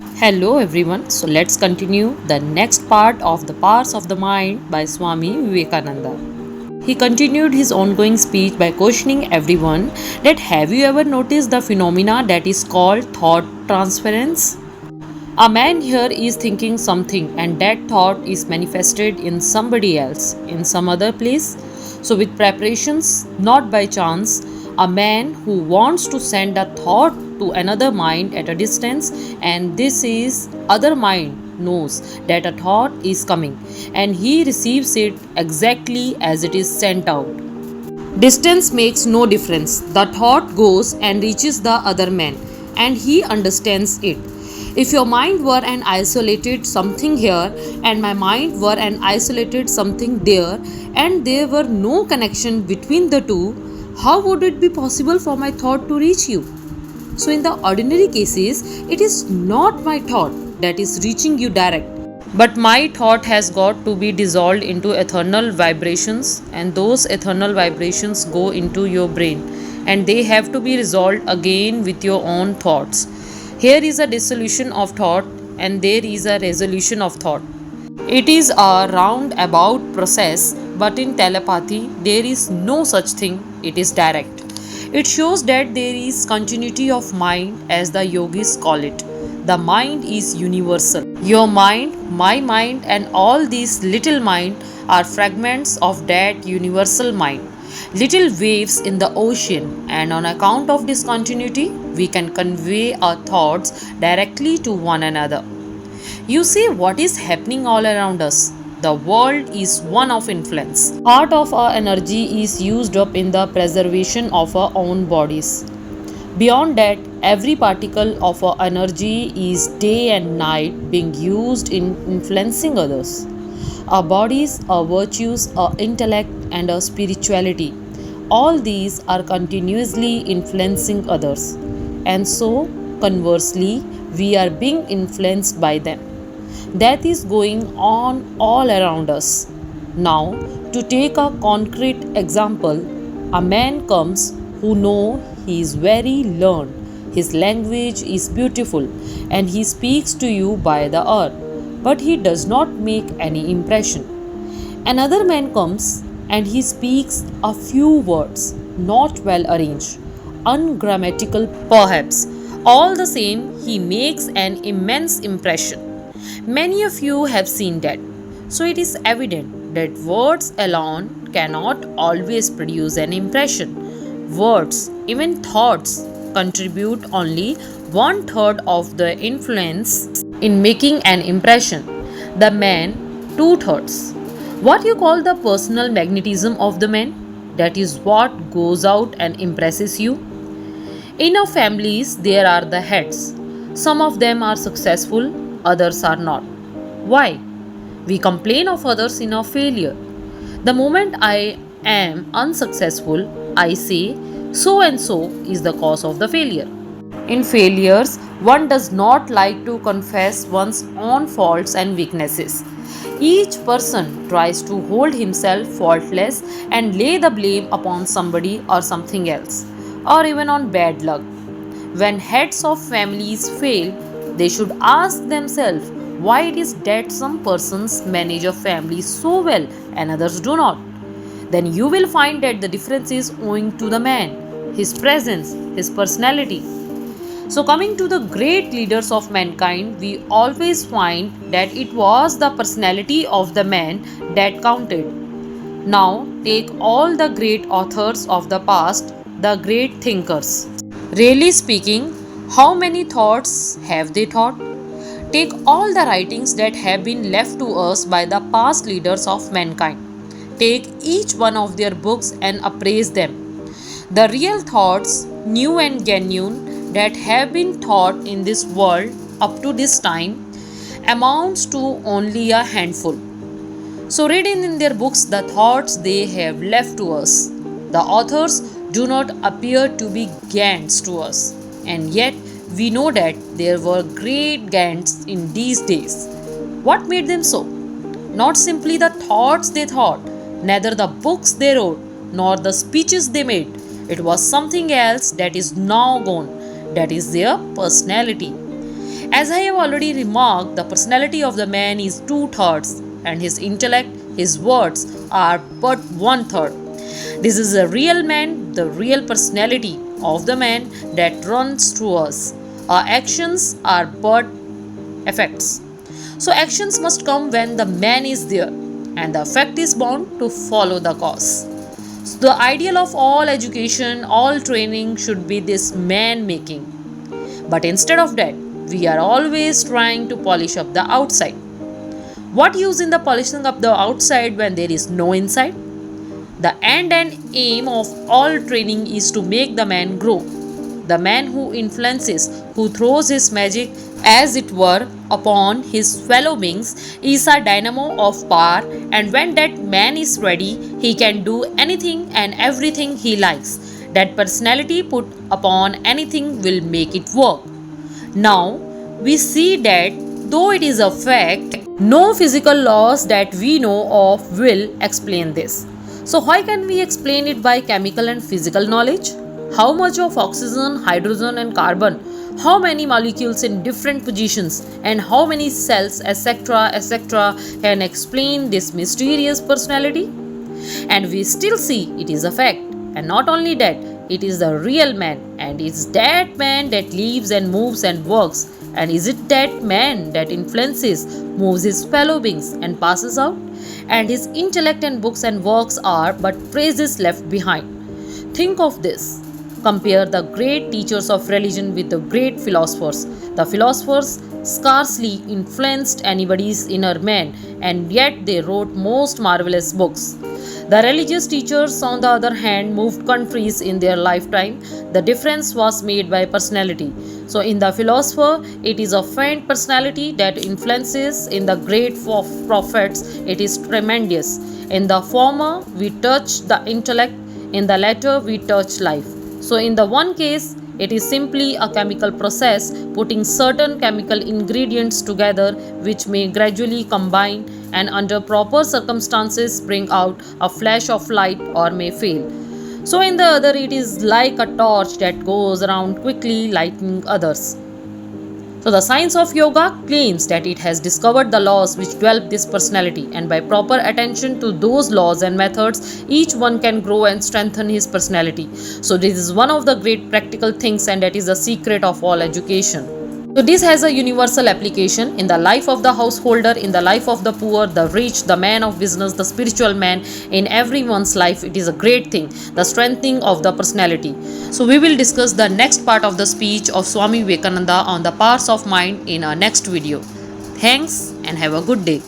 Hello everyone. So let's continue the next part of the Powers of the Mind by Swami Vivekananda. He continued his ongoing speech by questioning everyone that have you ever noticed the phenomena that is called thought transference? A man here is thinking something and that thought is manifested in somebody else, in some other place. So, with preparations, not by chance, a man who wants to send a thought to another mind at a distance, and this is other mind knows that a thought is coming and he receives it exactly as it is sent out. Distance makes no difference. The thought goes and reaches the other man, and he understands it. If your mind were an isolated something here, and my mind were an isolated something there, and there were no connection between the two, how would it be possible for my thought to reach you? So, in the ordinary cases, it is not my thought that is reaching you direct, but my thought has got to be dissolved into eternal vibrations, and those eternal vibrations go into your brain, and they have to be resolved again with your own thoughts. Here is a dissolution of thought, and there is a resolution of thought. It is a roundabout process, but in telepathy, there is no such thing, it is direct. It shows that there is continuity of mind, as the yogis call it. The mind is universal. Your mind, my mind, and all these little mind are fragments of that universal mind, little waves in the ocean, and on account of this continuity, we can convey our thoughts directly to one another. You see what is happening all around us. The world is one of influence. Part of our energy is used up in the preservation of our own bodies. Beyond that, every particle of our energy is day and night being used in influencing others. Our bodies, our virtues, our intellect, and our spirituality, all these are continuously influencing others. And so, conversely, we are being influenced by them. That is going on all around us. Now, to take a concrete example, a man comes who know he is very learned, his language is beautiful, and he speaks to you by the hour, but he does not make any impression. Another man comes and he speaks a few words, not well arranged, ungrammatical perhaps. All the same, he makes an immense impression. Many of you have seen that. So it is evident that words alone cannot always produce an impression. Words, even thoughts, contribute only one third of the influence in making an impression. The man, two thirds. What you call the personal magnetism of the man? That is what goes out and impresses you. In our families, there are the heads. Some of them are successful, others are not. Why? We complain of others in our failure. The moment I am unsuccessful, I say, so and so is the cause of the failure. In failures, one does not like to confess one's own faults and weaknesses. Each person tries to hold himself faultless and lay the blame upon somebody or something else, or even on bad luck. When heads of families fail, they should ask themselves why it is that some persons manage a family so well and others do not. Then you will find that the difference is owing to the man, his presence, his personality. So, coming to the great leaders of mankind, we always find that it was the personality of the man that counted. Now, take all the great authors of the past, the great thinkers. Really speaking, how many thoughts have they thought? Take all the writings that have been left to us by the past leaders of mankind. Take each one of their books and appraise them. The real thoughts, new and genuine, that have been thought in this world up to this time amounts to only a handful. So, reading in their books the thoughts they have left to us, the authors do not appear to be giants to us, and yet we know that there were great giants in these days. What made them so? Not simply the thoughts they thought, neither the books they wrote, nor the speeches they made. It was something else that is now gone, that is their personality. As I have already remarked, the personality of the man is two-thirds, and his intellect, his words, are but one-third. This is a real man, the real personality of the man that runs through us. Our actions are but effects. So, actions must come when the man is there, and the effect is bound to follow the cause. So, the ideal of all education, all training should be this man making. But instead of that, we are always trying to polish up the outside. What use in the polishing up the outside when there is no inside? The end and aim of all training is to make the man grow. The man who influences, who throws his magic, as it were, upon his fellow beings, is a dynamo of power, and when that man is ready, he can do anything and everything he likes. That personality put upon anything will make it work. Now, we see that though it is a fact, no physical laws that we know of will explain this. So, how can we explain it by chemical and physical knowledge? How much of oxygen, hydrogen, and carbon, how many molecules in different positions, and how many cells, etc., can explain this mysterious personality? And we still see it is a fact. And not only that, it is the real man, and it's that man that lives and moves and works. And is it that man that influences, moves his fellow beings, and passes out? And his intellect and books and works are but phrases left behind. Think of this. Compare the great teachers of religion with the great philosophers. The philosophers scarcely influenced anybody's inner man, and yet they wrote most marvelous books. The religious teachers, on the other hand, moved countries in their lifetime. The difference was made by personality. So, in the philosopher, it is a faint personality that influences. In the great prophets, it is tremendous. In the former, we touch the intellect. In the latter, we touch life. So, in the one case, it is simply a chemical process putting certain chemical ingredients together which may gradually combine and under proper circumstances bring out a flash of light or may fail. So in the other it is like a torch that goes around quickly lighting others. So the science of yoga claims that it has discovered the laws which develop this personality, and by proper attention to those laws and methods, each one can grow and strengthen his personality. So this is one of the great practical things, and that is the secret of all education. So this has a universal application in the life of the householder, in the life of the poor, the rich, the man of business, the spiritual man. In everyone's life, it is a great thing, the strengthening of the personality. So we will discuss the next part of the speech of Swami Vivekananda on the powers of mind in our next video. Thanks and have a good day.